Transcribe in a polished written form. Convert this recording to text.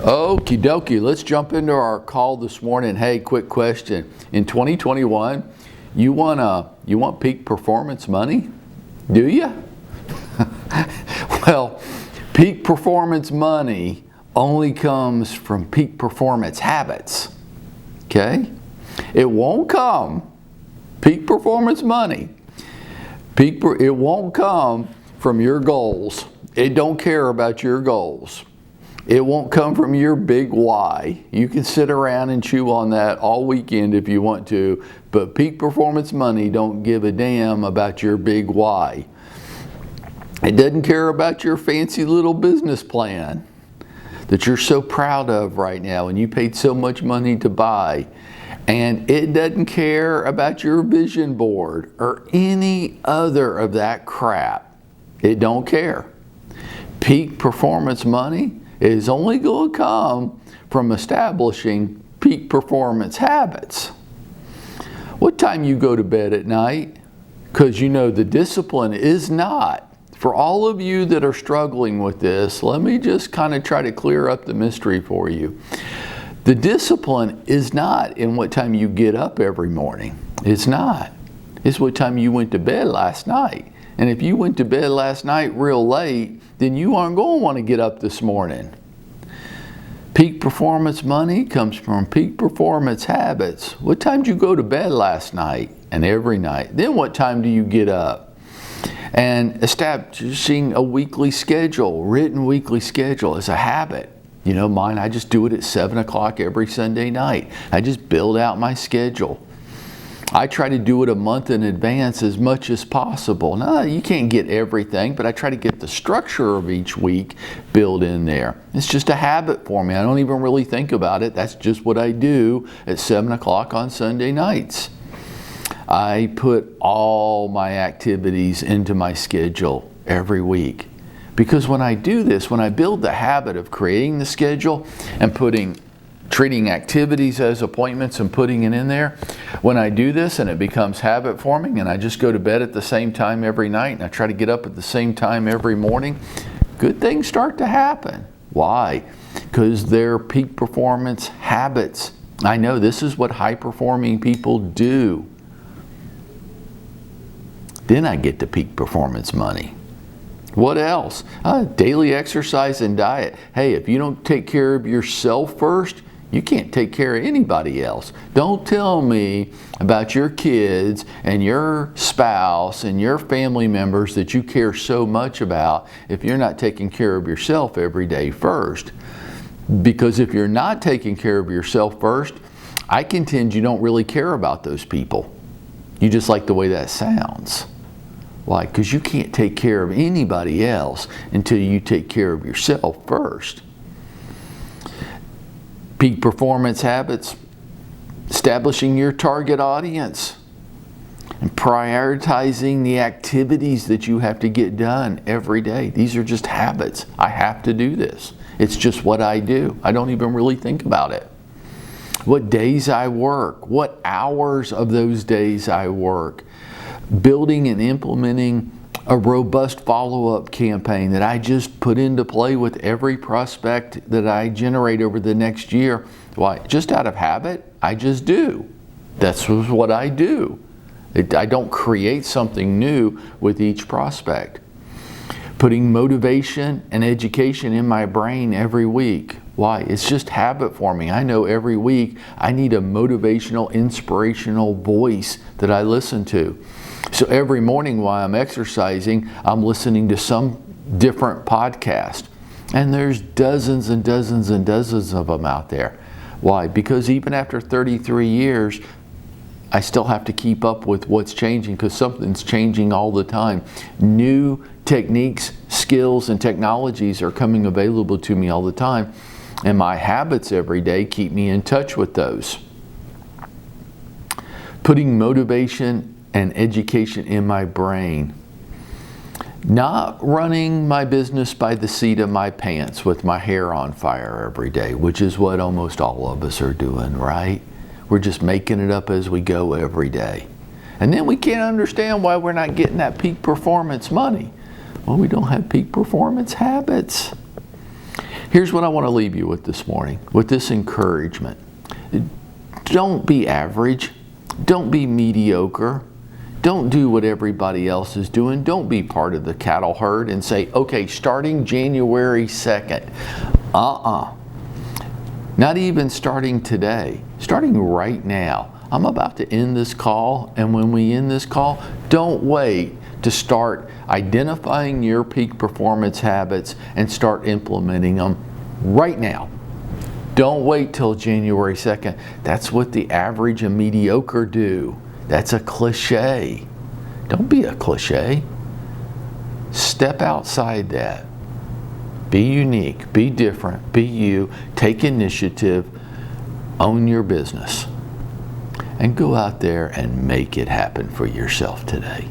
Okie dokie, let's jump into our call this morning. Hey, quick question. In 2021, you want peak performance money? Do you? Well, peak performance money only comes from peak performance habits. Okay? It won't come. Peak performance money. It won't come from your goals. It don't care about your goals. It won't come from your big why. You can sit around and chew on that all weekend if you want to, but peak performance money don't give a damn about your big why. It doesn't care about your fancy little business plan that you're so proud of right now and you paid so much money to buy. And it doesn't care about your vision board or any other of that crap. It don't care. Peak performance money is only going to come from establishing peak performance habits. What time you go to bed at night? Because you know the discipline is not. For all of you that are struggling with this, let me just kind of try to clear up the mystery for you. The discipline is not in what time you get up every morning. It's not. It's what time you went to bed last night. And if you went to bed last night real late, then you aren't going to want to get up this morning. Peak performance money comes from peak performance habits. What time did you go to bed last night and every night? Then what time do you get up? And establishing a weekly schedule, written weekly schedule is a habit. You know, mine, I just do it at 7 o'clock every Sunday night. I just build out my schedule. I try to do it a month in advance as much as possible. Now, you can't get everything, but I try to get the structure of each week built in there. It's just a habit for me. I don't even really think about it. That's just what I do at 7 o'clock on Sunday nights. I put all my activities into my schedule every week. Because when I do this, when I build the habit of creating the schedule and treating activities as appointments and putting it in there, when I do this and it becomes habit forming and I just go to bed at the same time every night and I try to get up at the same time every morning, good things start to happen. Why? Because they're peak performance habits. I know this is what high performing people do. Then I get to peak performance money. What else? Daily exercise and diet. Hey, if you don't take care of yourself first, you can't take care of anybody else. Don't tell me about your kids and your spouse and your family members that you care so much about if you're not taking care of yourself every day first. Because if you're not taking care of yourself first, I contend you don't really care about those people. You just like the way that sounds. Why? Because you can't take care of anybody else until you take care of yourself first. Peak performance habits, establishing your target audience, and prioritizing the activities that you have to get done every day. These are just habits. I have to do this. It's just what I do. I don't even really think about it. What days I work, what hours of those days I work. Building and implementing a robust follow-up campaign that I just put into play with every prospect that I generate over the next year. Why? Just out of habit, I just do. That's what I do. I don't create something new with each prospect. Putting motivation and education in my brain every week. Why? It's just habit forming. I know every week I need a motivational, inspirational voice that I listen to. So every morning while I'm exercising, I'm listening to some different podcast. And there's dozens and dozens and dozens of them out there. Why? Because even after 33 years, I still have to keep up with what's changing because something's changing all the time. New techniques, skills, and technologies are coming available to me all the time. And my habits every day keep me in touch with those. Putting motivation and education in my brain. Not running my business by the seat of my pants with my hair on fire every day, which is what almost all of us are doing, right? We're just making it up as we go every day. And then we can't understand why we're not getting that peak performance money. Well, we don't have peak performance habits. Here's what I want to leave you with this morning, with this encouragement. Don't be average. Don't be mediocre. Don't do what everybody else is doing. Don't be part of the cattle herd and say, okay, starting January 2nd. Not even starting today. Starting right now. I'm about to end this call, and when we end this call, don't wait to start identifying your peak performance habits and start implementing them right now. Don't wait till January 2nd. That's what the average and mediocre do. That's a cliche. Don't be a cliche. Step outside that. Be unique, be different, be you, take initiative, own your business, and go out there and make it happen for yourself today.